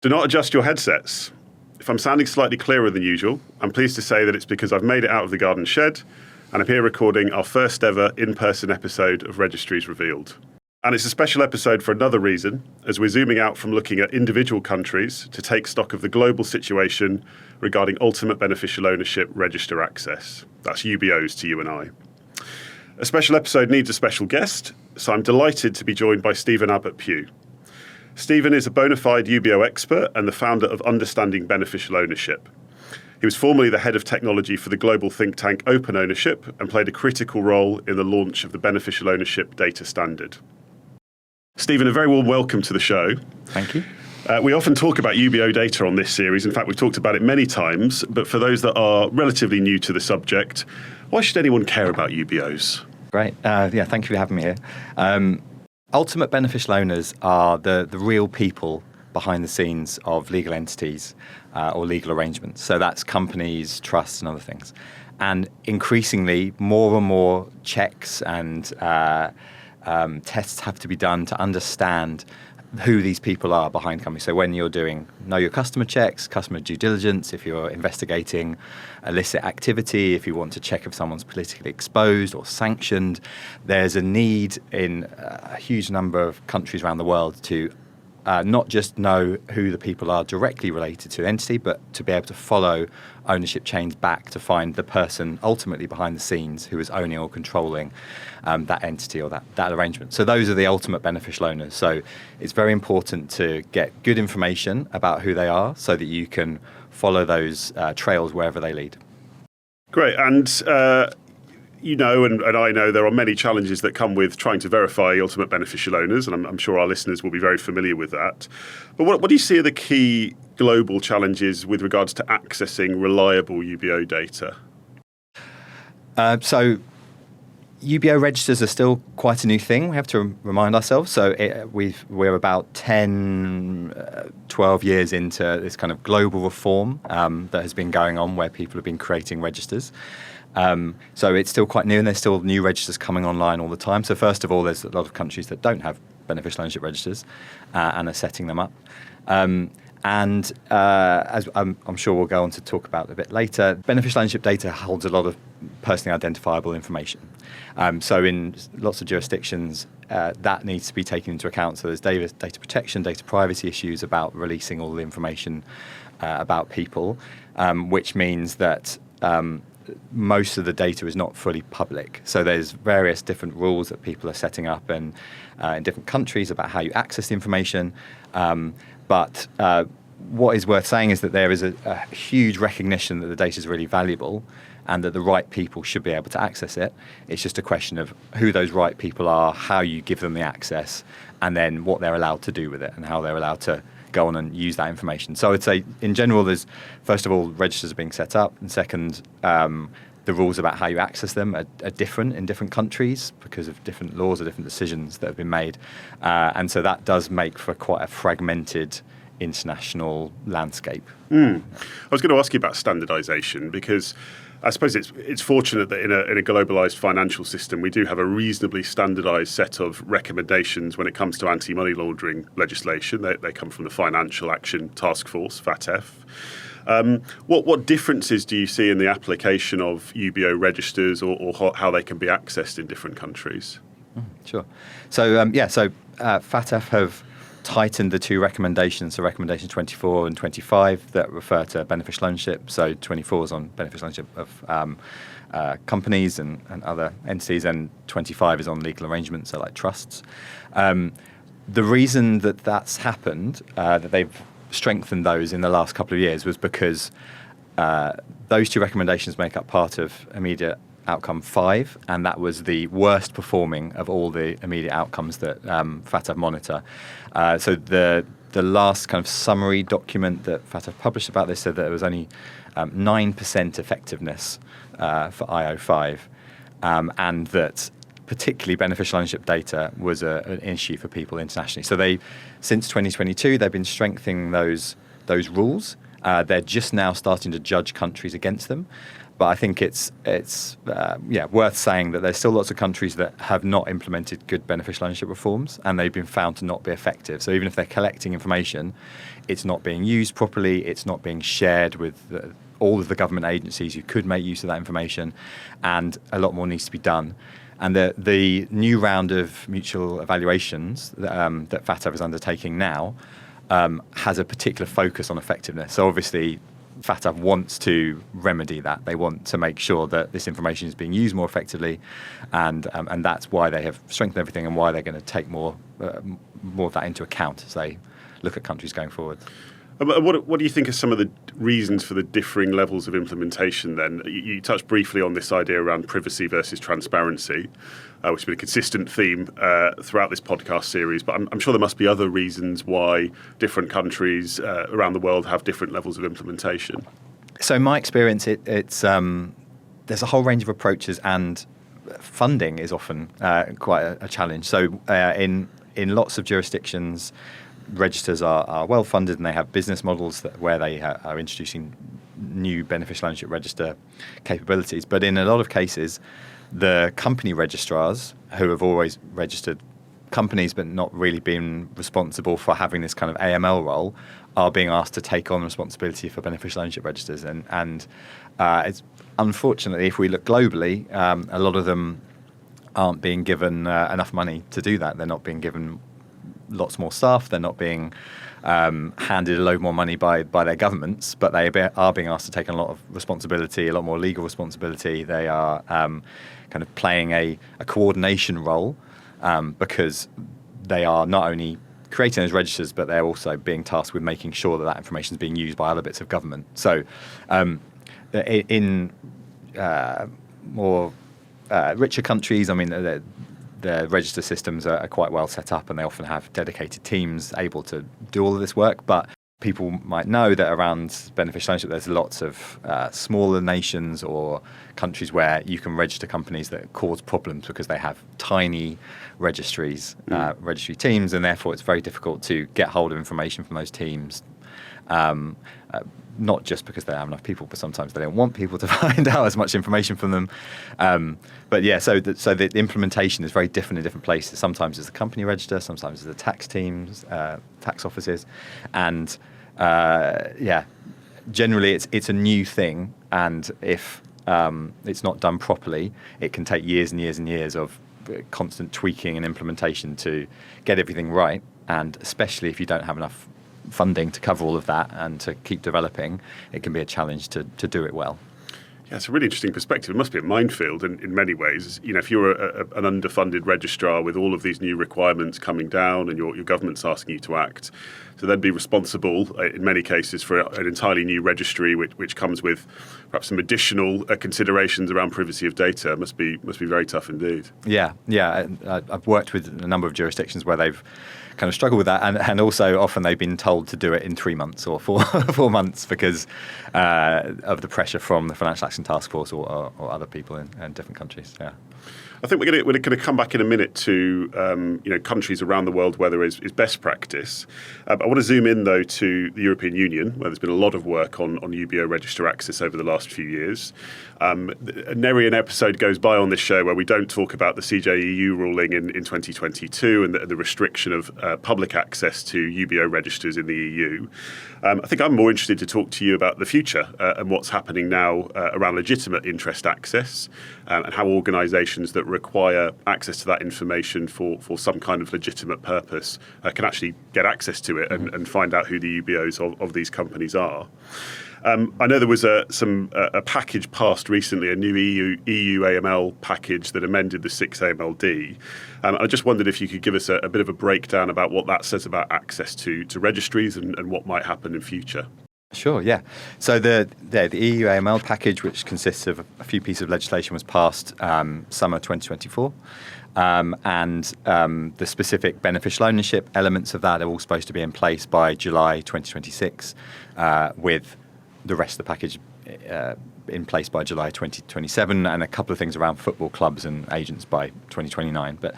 Do not adjust your headsets. If I'm sounding slightly clearer than usual, I'm pleased to say that it's because I've made it out of the garden shed and I'm here recording our first ever in-person episode of Registries Revealed. And it's a special episode for another reason, as we're zooming out from looking at individual countries to take stock of the global situation regarding ultimate beneficial ownership register access. That's UBOs to you and I. A special episode needs a special guest, so I'm delighted to be joined by Stephen Abbot Pugh. Stephen is a bona fide UBO expert and the founder of Understanding Beneficial Ownership. He was formerly the head of technology for the global think tank Open Ownership and played a critical role in the launch of the Beneficial Ownership Data Standard. Stephen, a very warm welcome to the show. Thank you. We often talk about UBO data on this series. In fact, we've talked about it many times, but for those that are relatively new to the subject, why should anyone care about UBOs? Great. Thank you for having me here. Ultimate beneficial owners are the real people behind the scenes of legal entities or legal arrangements. So that's companies, trusts, and other things. And increasingly, more and more checks and tests have to be done to understand who these people are behind companies. So when you're doing know your customer checks, customer due diligence, if you're investigating illicit activity, if you want to check if someone's politically exposed or sanctioned, there's a need in a huge number of countries around the world to not just know who the people are directly related to the entity, but to be able to follow ownership chains back to find the person ultimately behind the scenes who is owning or controlling that entity or that arrangement. So those are the ultimate beneficial owners. So it's very important to get good information about who they are so that you can follow those trails wherever they lead. Great. And you know, and I know there are many challenges that come with trying to verify ultimate beneficial owners, and I'm sure our listeners will be very familiar with that. But what do you see are the key global challenges with regards to accessing reliable UBO data? So UBO registers are still quite a new thing. We have to remind ourselves. So we're about 10, 12 years into this kind of global reform that has been going on where people have been creating registers. So it's still quite new, and there's still new registers coming online all the time. So first of all, there's a lot of countries that don't have beneficial ownership registers and are setting them up. And as I'm sure we'll go on to talk about a bit later, beneficial ownership data holds a lot of personally identifiable information. So in lots of jurisdictions, that needs to be taken into account. So there's data protection, data privacy issues about releasing all the information about people, which means that most of the data is not fully public. So there's various different rules that people are setting up in different countries about how you access the information. But what is worth saying is that there is a huge recognition that the data is really valuable and that the right people should be able to access it. It's just a question of who those right people are, how you give them the access, and then what they're allowed to do with it and how they're allowed to go on and use that information. So I'd say, in general, there's, first of all, registers are being set up, and second, the rules about how you access them are different in different countries because of different laws or different decisions that have been made. And so that does make for quite a fragmented international landscape. I was going to ask you about standardization because I suppose it's fortunate that in a globalized financial system, we do have a reasonably standardized set of recommendations when it comes to anti-money laundering legislation. They come from the Financial Action Task Force, FATF. What differences do you see in the application of UBO registers or how they can be accessed in different countries? Sure. So, FATF have tightened the two recommendations, so recommendation 24 and 25 that refer to beneficial ownership. So 24 is on beneficial ownership of companies and other entities, and 25 is on legal arrangements, so like trusts. The reason that that's happened, that they've strengthened those in the last couple of years, was because those two recommendations make up part of immediate outcome 5, and that was the worst performing of all the immediate outcomes that FATF monitor. So the last kind of summary document that FATF published about this said that there was only 9% effectiveness for IO5, and that particularly beneficial ownership data was an issue for people internationally. So since 2022, they've been strengthening those rules. They're just now starting to judge countries against them. But I think it's worth saying that there's still lots of countries that have not implemented good beneficial ownership reforms, and they've been found to not be effective. So even if they're collecting information, it's not being used properly, it's not being shared with all of the government agencies who could make use of that information, and a lot more needs to be done. And the new round of mutual evaluations that FATF is undertaking now has a particular focus on effectiveness. So obviously, FATF wants to remedy that. They want to make sure that this information is being used more effectively, and that's why they have strengthened everything and why they're going to take more of that into account as they look at countries going forward. What do you think are some of the reasons for the differing levels of implementation then? You touched briefly on this idea around privacy versus transparency, which has been a consistent theme throughout this podcast series, but I'm sure there must be other reasons why different countries around the world have different levels of implementation. So in my experience, it's there's a whole range of approaches, and funding is often quite a challenge. So in lots of jurisdictions, registers are well funded and they have business models where they are introducing new beneficial ownership register capabilities. But in a lot of cases, the company registrars who have always registered companies but not really been responsible for having this kind of AML role are being asked to take on responsibility for beneficial ownership registers. And it's unfortunately, if we look globally, a lot of them aren't being given enough money to do that. They're not being given lots more staff. They're not being handed a load more money by their governments, but they are being asked to take on a lot of responsibility, a lot more legal responsibility. They are kind of playing a coordination role because they are not only creating those registers, but they're also being tasked with making sure that information is being used by other bits of government. So in more richer countries, I mean, the register systems are quite well set up, and they often have dedicated teams able to do all of this work. But people might know that around beneficial ownership, there's lots of smaller nations or countries where you can register companies that cause problems because they have tiny registry teams, and therefore it's very difficult to get hold of information from those teams. Not just because they don't have enough people, but sometimes they don't want people to find out as much information from them. But yeah, so the implementation is very different in different places. Sometimes it's the company register, sometimes it's the tax teams, tax offices, and generally it's a new thing. And if it's not done properly, it can take years and years and years of constant tweaking and implementation to get everything right. And especially if you don't have enough funding to cover all of that and to keep developing, it can be a challenge to do it well. Yeah, it's a really interesting perspective. It must be a minefield in many ways. You know, if you're an underfunded registrar with all of these new requirements coming down and your government's asking you to act, so they'd be responsible in many cases for an entirely new registry, which comes with perhaps some additional considerations around privacy of data. Must be very tough indeed. Yeah. I've worked with a number of jurisdictions where they've kind of struggled with that, and also often they've been told to do it in 3 months or 4 months because of the pressure from the Financial Action Task Force or other people in different countries. Yeah. I think we're going to come back in a minute to countries around the world where there is best practice. I want to zoom in though to the European Union, where there's been a lot of work on UBO register access over the last few years. Nary an episode goes by on this show where we don't talk about the CJEU ruling in 2022 and the restriction of public access to UBO registers in the EU. I think I'm more interested to talk to you about the future and what's happening now around legitimate interest access and how organisations that require access to that information for some kind of legitimate purpose can actually get access to it and find out who the UBOs of these companies are. I know there was a package passed recently, a new EU AML package that amended the 6 AMLD. I just wondered if you could give us a bit of a breakdown about what that says about access to registries and what might happen in future. Sure, yeah. So the EU AML package, which consists of a few pieces of legislation, was passed summer 2024. And the specific beneficial ownership elements of that are all supposed to be in place by July 2026, with the rest of the package in place by July 2027, and a couple of things around football clubs and agents by 2029. But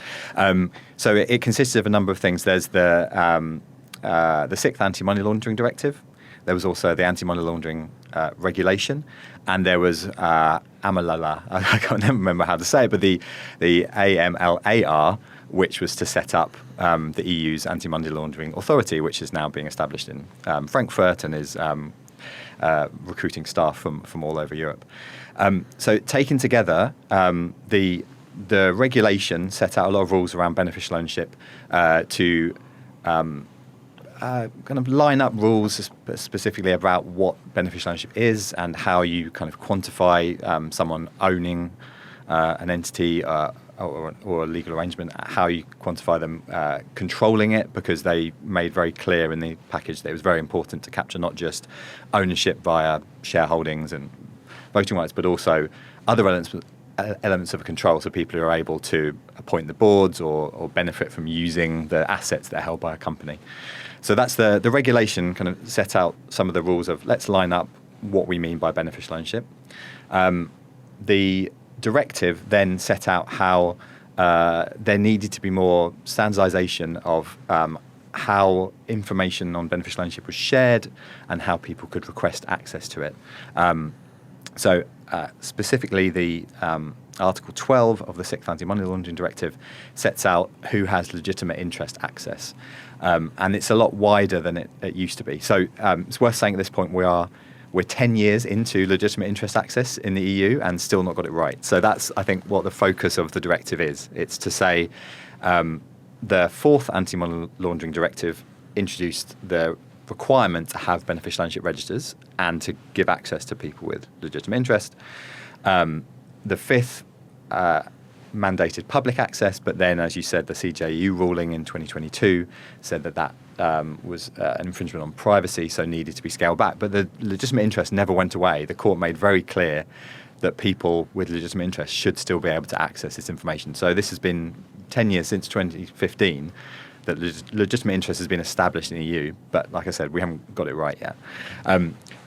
so it consists of a number of things. There's the 6th Anti-Money Laundering Directive. There was also the anti-money laundering regulation, and there was AMLAR. I can't remember how to say it, but the AMLAR, which was to set up the EU's anti-money laundering authority, which is now being established in Frankfurt and is recruiting staff from all over Europe. So taken together, the regulation set out a lot of rules around beneficial ownership to kind of line up rules specifically about what beneficial ownership is and how you kind of quantify someone owning an entity or a legal arrangement, how you quantify them controlling it, because they made very clear in the package that it was very important to capture not just ownership via shareholdings and voting rights, but also other elements of control, so people who are able to appoint the boards or benefit from using the assets that are held by a company. So that's the regulation kind of set out some of the rules of let's line up what we mean by beneficial ownership. The directive then set out how there needed to be more standardization of how information on beneficial ownership was shared and how people could request access to it. So specifically, the Article 12 of the 6th Anti-Money Laundering Directive sets out who has legitimate interest access. And it's a lot wider than it used to be. So it's worth saying at this point we're 10 years into legitimate interest access in the EU and still not got it right. So that's, I think, what the focus of the directive is. It's to say the 4th Anti-Money Laundering Directive introduced the requirement to have beneficial ownership registers and to give access to people with legitimate interest. The 5th mandated public access, but then, as you said, the CJEU ruling in 2022 said that was an infringement on privacy, so needed to be scaled back. But the legitimate interest never went away. The court made very clear that people with legitimate interest should still be able to access this information. So this has been 10 years since 2015 that legitimate interest has been established in the EU, but like I said, we haven't got it right yet.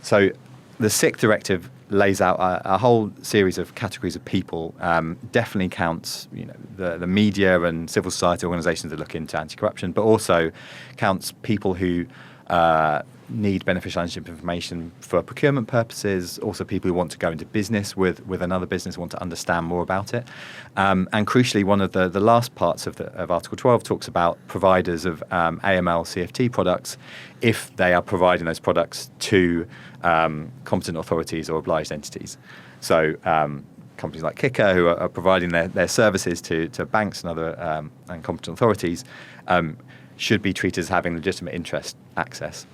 So the 6th directive lays out a whole series of categories of people, definitely counts the media and civil society organisations that look into anti-corruption, but also counts people who need beneficial ownership information for procurement purposes, also people who want to go into business with another business, want to understand more about it. And crucially, one of the last parts of Article 12 talks about providers of AML CFT products if they are providing those products to competent authorities or obliged entities. So companies like Kyckr, who are providing their services to banks and other and competent authorities, should be treated as having legitimate interest access,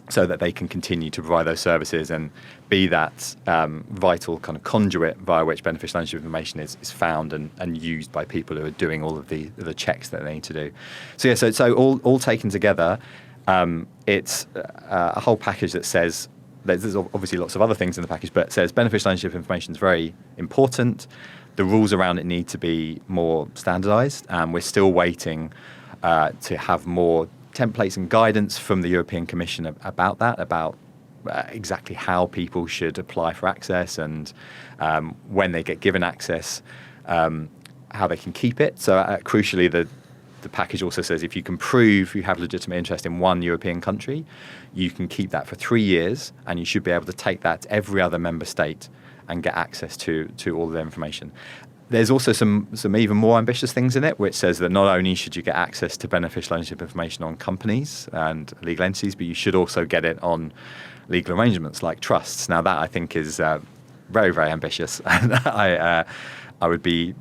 so that they can continue to provide those services and be that vital kind of conduit via which beneficial ownership information is found and used by people who are doing all of the checks that they need to do. So so all taken together, it's a whole package that says, there's obviously lots of other things in the package, but it says beneficial ownership information is very important. The rules around it need to be more standardised, and we're still waiting to have more templates and guidance from the European Commission about that, about exactly how people should apply for access and when they get given access, how they can keep it. So crucially, the package also says if you can prove you have legitimate interest in one European country, you can keep that for 3 years, and you should be able to take that to every other member state and get access to all of their information. There's also some even more ambitious things in it, which says that not only should you get access to beneficial ownership information on companies and legal entities, but you should also get it on legal arrangements like trusts. Now, that I think is very, very ambitious, and I would be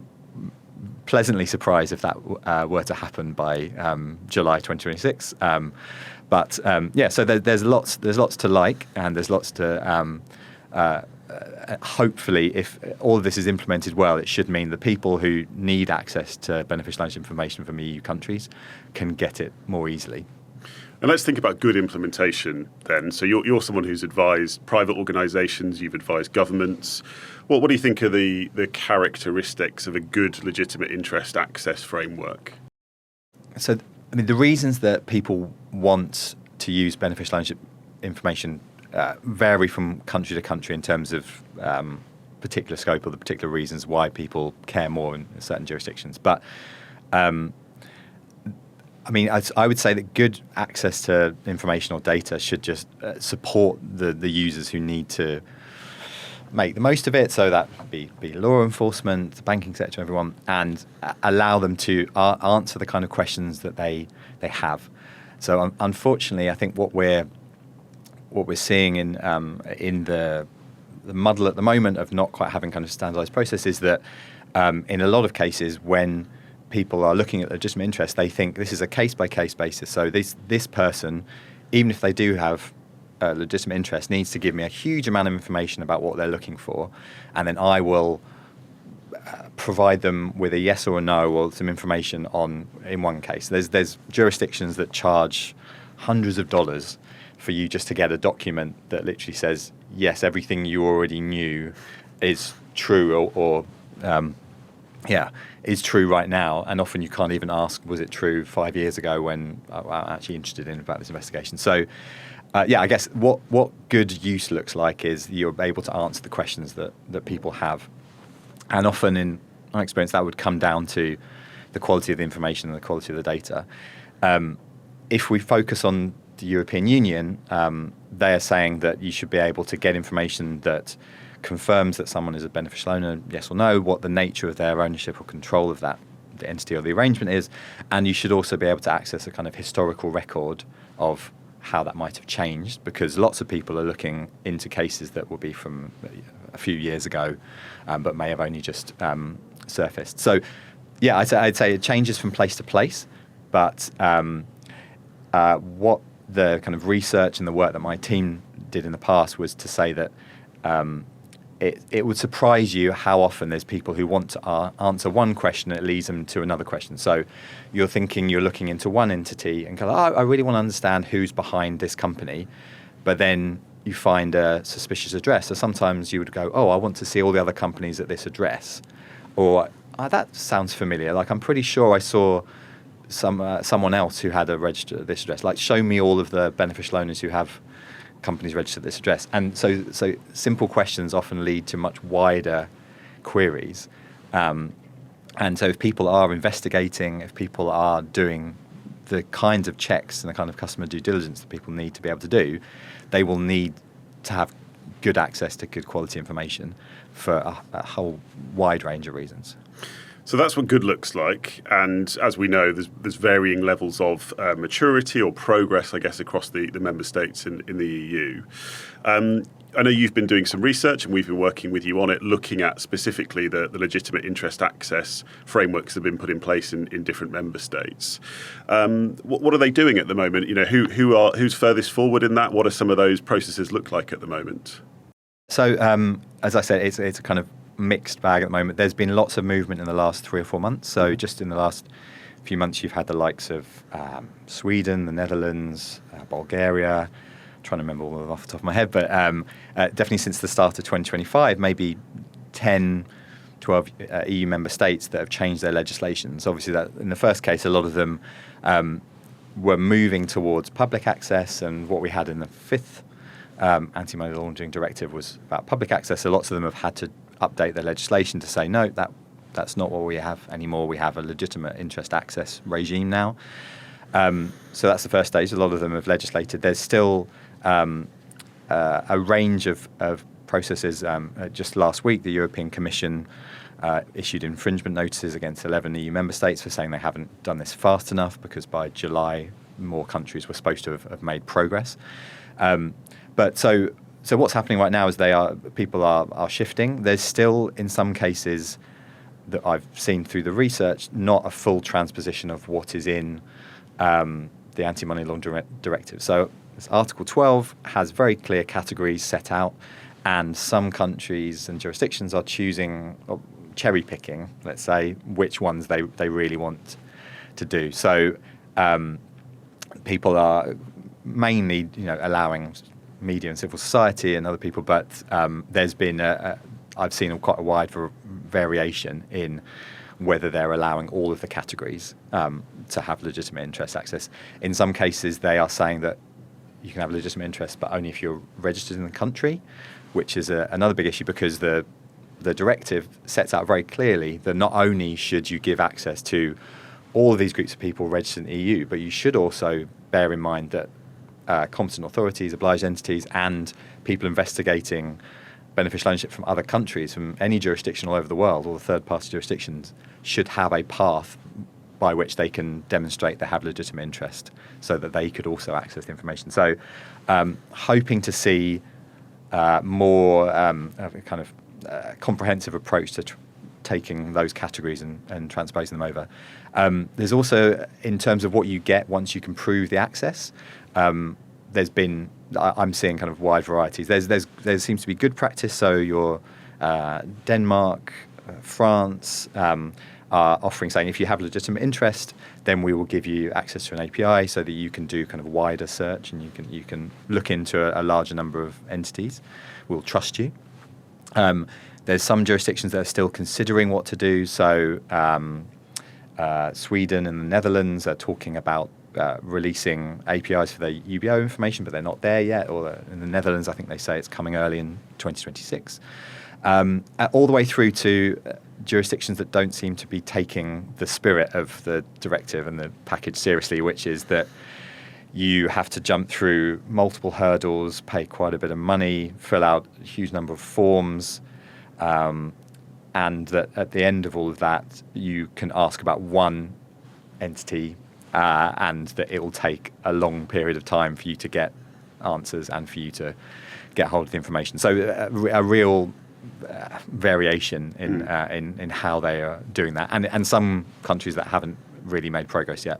pleasantly surprised if that were to happen by July 2026. So there's lots to like, and there's lots to. Hopefully, if all of this is implemented well, it should mean that people who need access to beneficial ownership information from EU countries can get it more easily. And let's think about good implementation then. So you're someone who's advised private organisations, you've advised governments. What do you think are the characteristics of a good legitimate interest access framework? So, I mean, the reasons that people want to use beneficial ownership information vary from country to country in terms of particular scope or the particular reasons why people care more in certain jurisdictions. But I mean, I would say that good access to information or data should just support the users who need to make the most of it. So that be law enforcement, the banking sector, everyone, and allow them to answer the kind of questions that they have. So unfortunately, I think what we're seeing in the muddle at the moment of not quite having kind of standardized process is that in a lot of cases when people are looking at legitimate interest, they think this is a case-by-case basis. So this person, even if they do have a legitimate interest, needs to give me a huge amount of information about what they're looking for, and then I will provide them with a yes or a no or some information in one case. There's jurisdictions that charge hundreds of dollars for you just to get a document that literally says, yes, everything you already knew is true is true right now. And often you can't even ask, was it true 5 years ago when I'm actually interested about this investigation? So, I guess what good use looks like is you're able to answer the questions that people have. And often in my experience, that would come down to the quality of the information and the quality of the data. If we focus on the European Union, they are saying that you should be able to get information that confirms that someone is a beneficial owner, yes or no, what the nature of their ownership or control of that, the entity or the arrangement is, and you should also be able to access a kind of historical record of how that might have changed, because lots of people are looking into cases that will be from a few years ago, but may have only just surfaced. So, I'd say it changes from place to place, but what the kind of research and the work that my team did in the past was to say that it would surprise you how often there's people who want to answer one question and it leads them to another question. So you're looking into one entity and go, I really want to understand who's behind this company, but then you find a suspicious address. So sometimes you would go, I want to see all the other companies at this address, or that sounds familiar. Like I'm pretty sure I saw someone else who had a register at this address. Like show me all of the beneficial owners who have companies registered at this address. And so simple questions often lead to much wider queries. And so if people are investigating, if people are doing the kinds of checks and the kind of customer due diligence that people need to be able to do, they will need to have good access to good quality information for a whole wide range of reasons. So that's what good looks like, and as we know, there's varying levels of maturity or progress, I guess, across the member states in the EU. I know you've been doing some research, and we've been working with you on it, looking at specifically the legitimate interest access frameworks that have been put in place in different member states. What are they doing at the moment? You know, who's furthest forward in that? What do some of those processes look like at the moment? So, as I said, it's a kind of mixed bag at the moment. There's been lots of movement in the last 3 or 4 months. So just in the last few months, you've had the likes of Sweden, the Netherlands, Bulgaria. I'm trying to remember all of them off the top of my head, but definitely since the start of 2025, maybe 10, 12 EU member states that have changed their legislations. Obviously, that in the first case, a lot of them were moving towards public access, and what we had in the fifth anti-money laundering directive was about public access. So lots of them have had to update their legislation to say, no, that's not what we have anymore. We have a legitimate interest access regime now. So that's the first stage. A lot of them have legislated. There's still a range of processes. Just last week, the European Commission issued infringement notices against 11 EU member states for saying they haven't done this fast enough, because by July, more countries were supposed to have made progress. But so what's happening right now is people are shifting. There's still, in some cases that I've seen through the research, not a full transposition of what is in the anti-money laundering directive. So Article 12 has very clear categories set out, and some countries and jurisdictions are choosing, or cherry picking, let's say, which ones they really want to do. So people are mainly, allowing media and civil society and other people, but there's been I've seen quite a wide variation in whether they're allowing all of the categories to have legitimate interest access. In some cases, they are saying that you can have legitimate interest, but only if you're registered in the country, which is another big issue, because the directive sets out very clearly that not only should you give access to all of these groups of people registered in the EU, but you should also bear in mind that competent authorities, obliged entities, and people investigating beneficial ownership from other countries, from any jurisdiction all over the world, all the third-party jurisdictions, should have a path by which they can demonstrate they have legitimate interest so that they could also access the information. So hoping to see more kind of comprehensive approach to taking those categories and transposing them over. There's also, in terms of what you get once you can prove the access, I'm seeing kind of wide varieties. There seems to be good practice. So your Denmark, France are offering, saying if you have legitimate interest, then we will give you access to an API so that you can do kind of wider search and you can look into a larger number of entities. We'll trust you. There's some jurisdictions that are still considering what to do. So Sweden and the Netherlands are talking about releasing APIs for their UBO information, but they're not there yet. Or in the Netherlands, I think they say it's coming early in 2026. All the way through to jurisdictions that don't seem to be taking the spirit of the directive and the package seriously, which is that you have to jump through multiple hurdles, pay quite a bit of money, fill out a huge number of forms, and that at the end of all of that, you can ask about one entity and that it will take a long period of time for you to get answers and for you to get hold of the information. So a real variation in how they are doing that, and some countries that haven't really made progress yet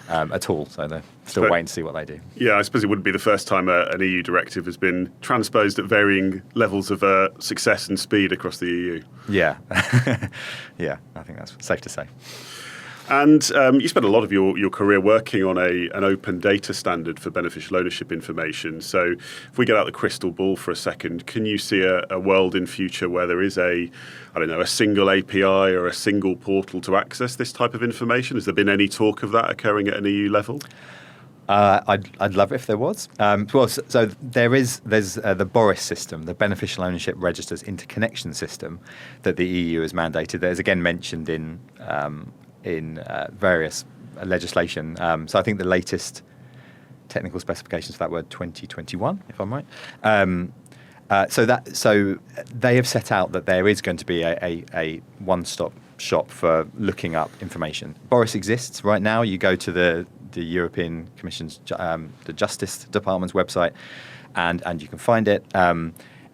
at all. So they're still waiting to see what they do. Yeah, I suppose it wouldn't be the first time an EU directive has been transposed at varying levels of success and speed across the EU. Yeah, yeah, I think that's safe to say. And you spent a lot of your career working on an open data standard for beneficial ownership information. So if we get out the crystal ball for a second, can you see a world in future where there is a single API or a single portal to access this type of information? Has there been any talk of that occurring at an EU level? I'd love it if there was. So there's the Boris system, the Beneficial Ownership Registers Interconnection System that the EU has mandated. That is again mentioned in various legislation. So I think the latest technical specifications for that were 2021, if I'm right. So they have set out that there is going to be a one-stop shop for looking up information. Boris exists right now. You go to the European Commission's, the Justice Department's website, and you can find it.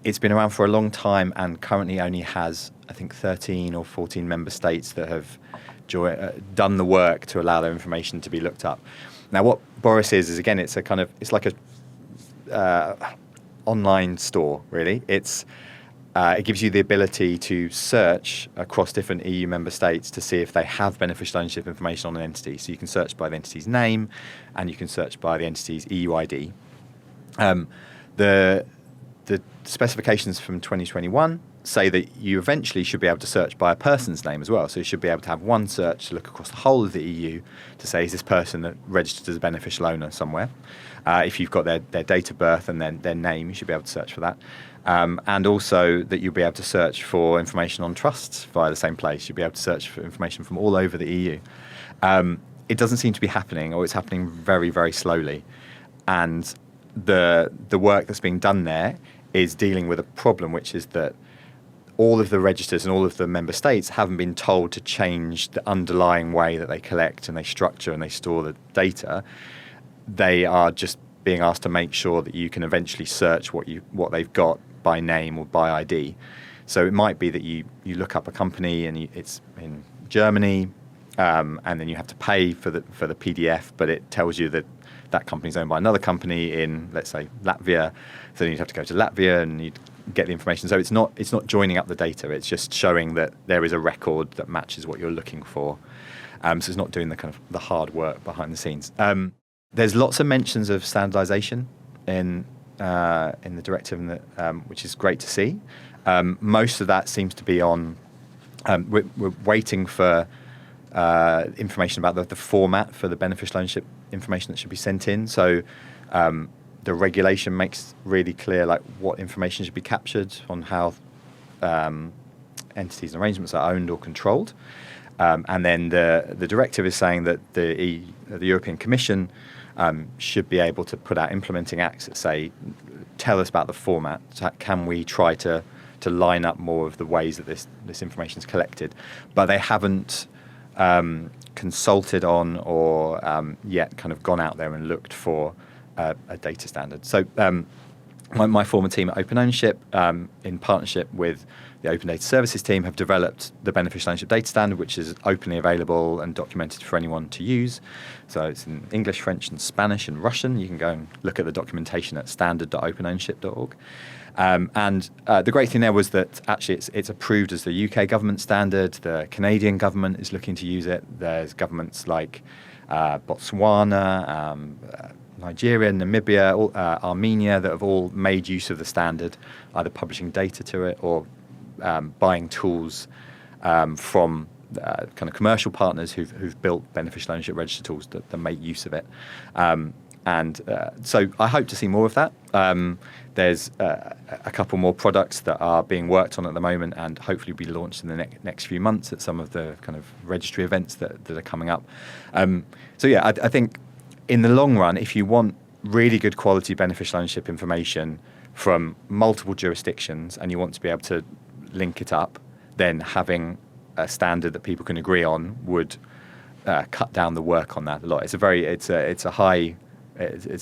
It's been around for a long time and currently only has, I think, 13 or 14 member states that have done the work to allow their information to be looked up. Now, what Boris is again, it's like a online store, really. It gives you the ability to search across different EU member states to see if they have beneficial ownership information on an entity. So you can search by the entity's name, and you can search by the entity's EU ID. The specifications from 2021 say that you eventually should be able to search by a person's name as well. So you should be able to have one search to look across the whole of the EU to say, is this person registered as a beneficial owner somewhere? If you've got their date of birth and their name, you should be able to search for that. And also that you'll be able to search for information on trusts via the same place. You'll be able to search for information from all over the EU. It doesn't seem to be happening, or it's happening very, very slowly. And the work that's being done there is dealing with a problem, which is that all of the registers and all of the member states haven't been told to change the underlying way that they collect and they structure and they store the data. They are just being asked to make sure that you can eventually search what they've got by name or by ID. So it might be that you look up a company and it's in Germany, and then you have to pay for the PDF, but it tells you that company's owned by another company in, let's say, Latvia. So then you'd have to go to Latvia and you'd get the information. So it's not joining up the data. It's just showing that there is a record that matches what you're looking for. So it's not doing the kind of the hard work behind the scenes. There's lots of mentions of standardization in the directive, which is great to see. Most of that seems to be on. We're waiting for information about the format for the beneficial ownership information that should be sent in. So the regulation makes really clear what information should be captured on how entities and arrangements are owned or controlled. And then the directive is saying that the European Commission should be able to put out implementing acts that say, tell us about the format. Can we try to line up more of the ways that this information is collected? But they haven't consulted on or yet kind of gone out there and looked for a data standard. So my former team at Open Ownership, in partnership with the Open Data Services team, have developed the Beneficial Ownership Data Standard, which is openly available and documented for anyone to use. So it's in English, French, and Spanish and Russian. You can go and look at the documentation at standard.openownership.org. And the great thing there was that actually it's approved as the UK government standard. The Canadian government is looking to use it. There's governments like Botswana, Nigeria, Namibia, Armenia that have all made use of the standard, either publishing data to it or buying tools from kind of commercial partners who've built beneficial ownership register tools that make use of it. So I hope to see more of that. There's a couple more products that are being worked on at the moment and hopefully be launched in the next few months at some of the kind of registry events that are coming up. So yeah, I think in the long run, if you want really good quality beneficial ownership information from multiple jurisdictions and you want to be able to link it up, then having a standard that people can agree on would cut down the work on that a lot. It's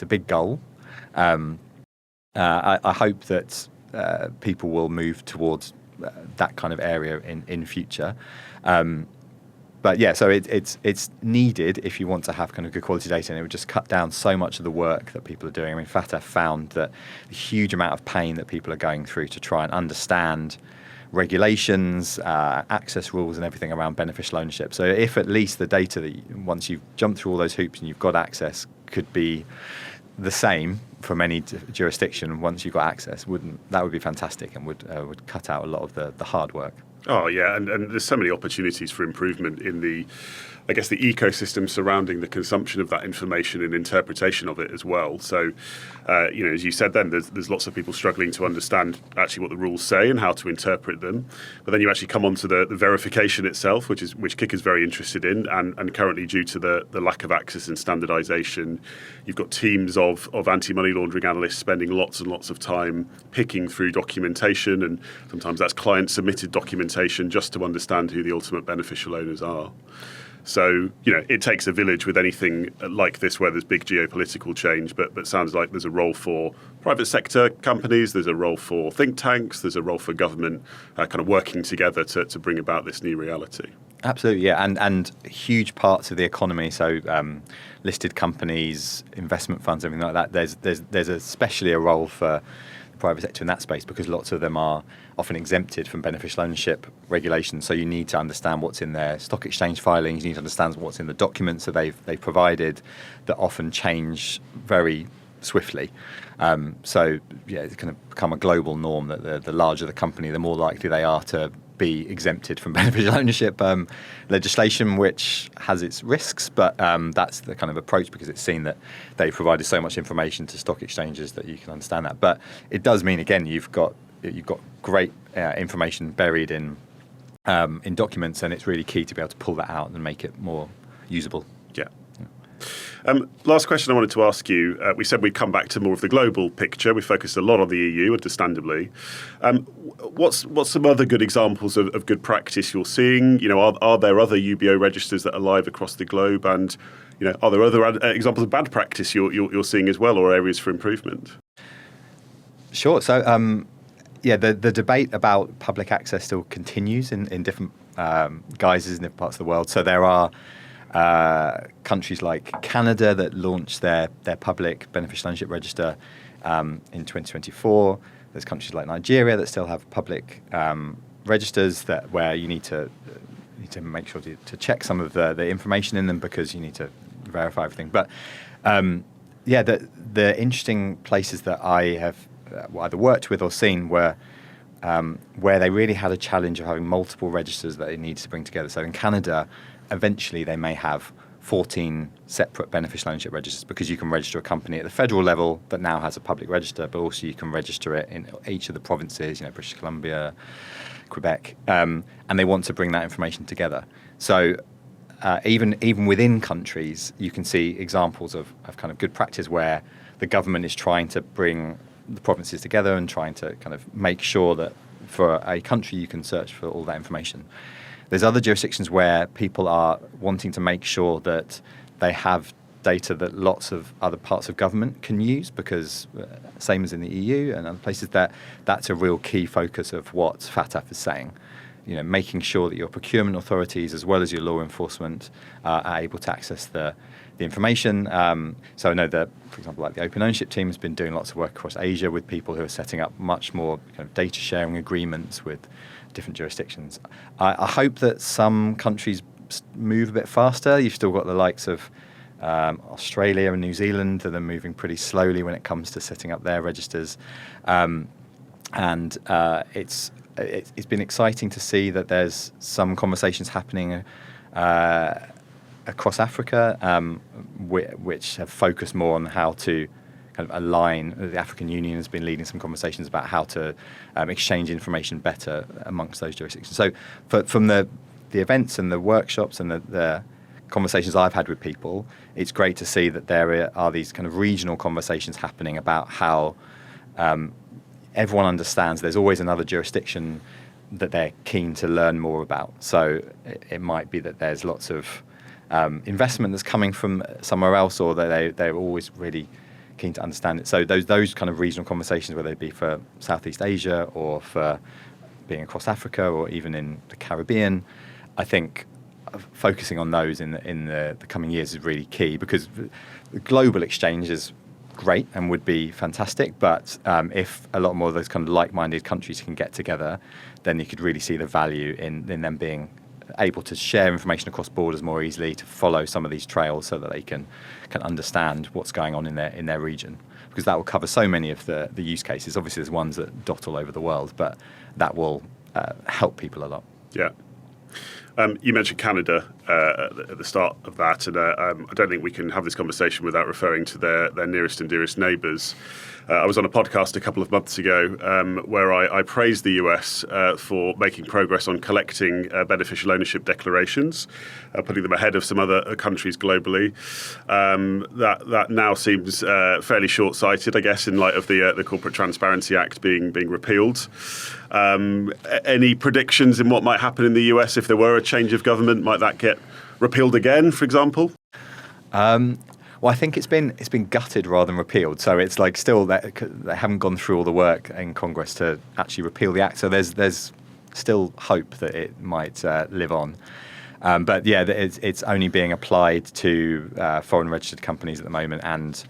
a big goal. I hope that people will move towards that kind of area in future. But yeah, so it's needed if you want to have kind of good quality data, and it would just cut down so much of the work that people are doing. I mean, FATF found that the huge amount of pain that people are going through to try and understand regulations, access rules, and everything around beneficial ownership. So if at least the data that once you've jumped through all those hoops and you've got access could be the same from any jurisdiction once you've got access, that would be fantastic and would cut out a lot of the hard work. Oh yeah, and there's so many opportunities for improvement in the ecosystem surrounding the consumption of that information and interpretation of it as well. So, as you said, then there's lots of people struggling to understand actually what the rules say and how to interpret them. But then you actually come on to the verification itself, which Kyckr is very interested in, and currently due to the lack of access and standardisation, you've got teams of anti-money laundering analysts spending lots and lots of time picking through documentation, and sometimes that's client-submitted documentation just to understand who the ultimate beneficial owners are. So, it takes a village with anything like this where there's big geopolitical change, but sounds like there's a role for private sector companies, there's a role for think tanks, there's a role for government kind of working together to bring about this new reality. Absolutely, yeah, and huge parts of the economy, so listed companies, investment funds, everything like that, there's especially a role for the private sector in that space because lots of them are often exempted from beneficial ownership regulations. So you need to understand what's in their stock exchange filings. You need to understand what's in the documents that they've provided that often change very swiftly. So yeah, it's going to become a global norm that the larger the company, the more likely they are to be exempted from beneficial ownership legislation, which has its risks, but that's the kind of approach because it's seen that they provided so much information to stock exchanges that you can understand that. But it does mean, again, you've got great information buried in documents, and it's really key to be able to pull that out and make it more usable. Yeah. Last question I wanted to ask you. We said we'd come back to more of the global picture. We focused a lot on the EU, understandably. What's some other good examples of good practice you're seeing? Are there other UBO registers that are live across the globe? And are there other examples of bad practice you're seeing as well, or areas for improvement? Sure. So the debate about public access still continues in different guises in different parts of the world. So there are countries like Canada that launched their public beneficial ownership register in 2024. There's countries like Nigeria that still have public registers where you need to make sure to check some of the information in them because you need to verify everything. But the interesting places that I have either worked with or seen were where they really had a challenge of having multiple registers that they needed to bring together. So in Canada, eventually they may have 14 separate beneficial ownership registers, because you can register a company at the federal level that now has a public register, but also you can register it in each of the provinces, British Columbia, Quebec, and they want to bring that information together. So even within countries, you can see examples of kind of good practice where the government is trying to bring the provinces together and trying to kind of make sure that for a country you can search for all that information. There's other jurisdictions where people are wanting to make sure that they have data that lots of other parts of government can use, because same as in the EU and other places, that's a real key focus of what FATF is saying. Making sure that your procurement authorities as well as your law enforcement are able to access the information. So I know that, for example, like the Open Ownership team has been doing lots of work across Asia with people who are setting up much more kind of data sharing agreements with different jurisdictions. I hope that some countries move a bit faster. You've still got the likes of Australia and New Zealand that are moving pretty slowly when it comes to setting up their registers. It's been exciting to see that there's some conversations happening across Africa, which have focused more on how to kind of align. The African Union has been leading some conversations about how to exchange information better amongst those jurisdictions. So from the events and the workshops and the conversations I've had with people, it's great to see that there are these kind of regional conversations happening about how everyone understands there's always another jurisdiction that they're keen to learn more about. So it might be that there's lots of investment that's coming from somewhere else, or that they're always really keen to understand it. So those kind of regional conversations, whether they be for Southeast Asia or for being across Africa or even in the Caribbean, I think focusing on those in the coming years is really key, because the global exchange is great and would be fantastic, but if a lot more of those kind of like-minded countries can get together, then you could really see the value in them being able to share information across borders more easily, to follow some of these trails so that they can understand what's going on in their region, because that will cover so many of the use cases. Obviously there's ones that dot all over the world, but that will help people a lot. Yeah. You mentioned Canada at the start of that, and I don't think we can have this conversation without referring to their nearest and dearest neighbours. I was on a podcast a couple of months ago where I praised the US for making progress on collecting beneficial ownership declarations, putting them ahead of some other countries globally. That now seems fairly short-sighted, I guess, in light of the Corporate Transparency Act being repealed. Any predictions in what might happen in the US if there were a change of government? Might that get repealed again, for example? Well, I think it's been gutted rather than repealed. So it's like still they haven't gone through all the work in Congress to actually repeal the act. So there's still hope that it might live on. But yeah, it's only being applied to foreign registered companies at the moment. And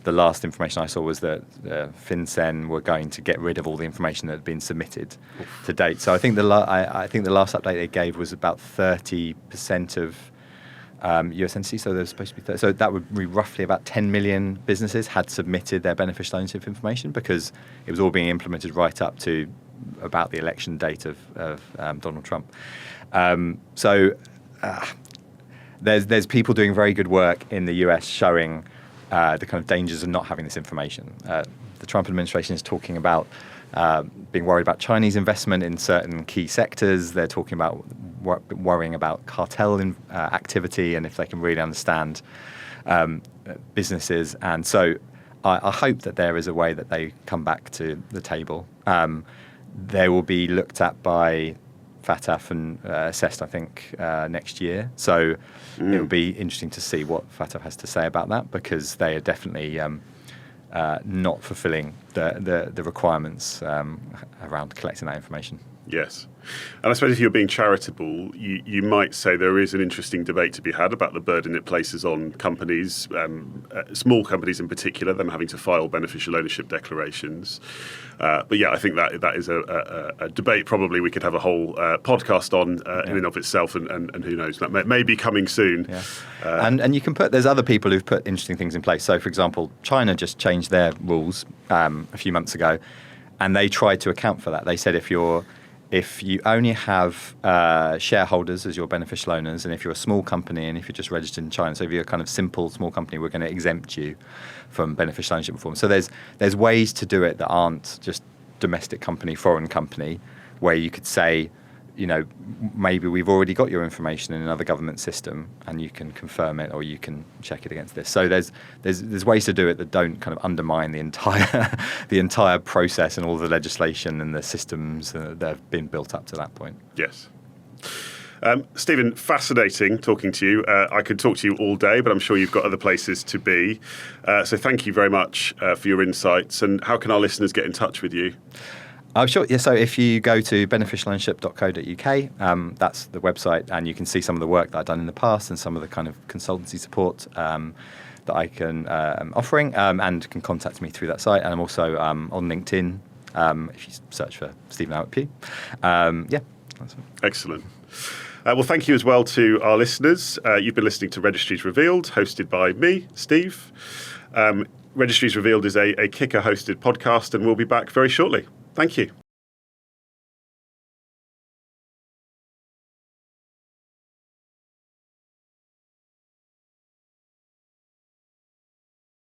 the last information I saw was that FinCEN were going to get rid of all the information that had been submitted to date. So I think I think the last update they gave was about 30% of US entities. So there's supposed to be so that would be roughly about 10 million businesses had submitted their beneficial ownership information, because it was all being implemented right up to about the election date of Donald Trump. There's people doing very good work in the US showing the kind of dangers of not having this information. The Trump administration is talking about being worried about Chinese investment in certain key sectors. They're talking about worrying about cartel activity and if they can really understand businesses. And so I hope that there is a way that they come back to the table. They will be looked at by FATF and assessed, I think, next year. So it will be interesting to see what FATF has to say about that, because they are definitely not fulfilling the requirements around collecting that information. Yes. And I suppose if you're being charitable, you might say there is an interesting debate to be had about the burden it places on companies, small companies in particular, them having to file beneficial ownership declarations. But yeah, I think that is a debate probably we could have a whole podcast on in and of itself, and who knows, that may be coming soon. Yeah. And you can there's other people who've put interesting things in place. So, for example, China just changed their rules a few months ago, and they tried to account for that. They said if you're if you only have shareholders as your beneficial owners, and if you're a small company, and if you're just registered in China, so if you're a kind of simple small company, we're going to exempt you from beneficial ownership reform. So there's ways to do it that aren't just domestic company, foreign company, where you could say, maybe we've already got your information in another government system, and you can confirm it or you can check it against this. So there's ways to do it that don't kind of undermine the entire process and all the legislation and the systems that have been built up to that point. Yes. Stephen, fascinating talking to you. I could talk to you all day, but I'm sure you've got other places to be. So thank you very much for your insights. And how can our listeners get in touch with you? Sure. Yeah, so if you go to beneficialownership.co.uk, that's the website, and you can see some of the work that I've done in the past and some of the kind of consultancy support that I can offering, and can contact me through that site. And I'm also on LinkedIn if you search for Stephen Abbot Pugh. That's it. Excellent. Well, thank you as well to our listeners. You've been listening to Registries Revealed, hosted by me, Steve. Registries Revealed is a Kyckr hosted podcast, and we'll be back very shortly. Thank you.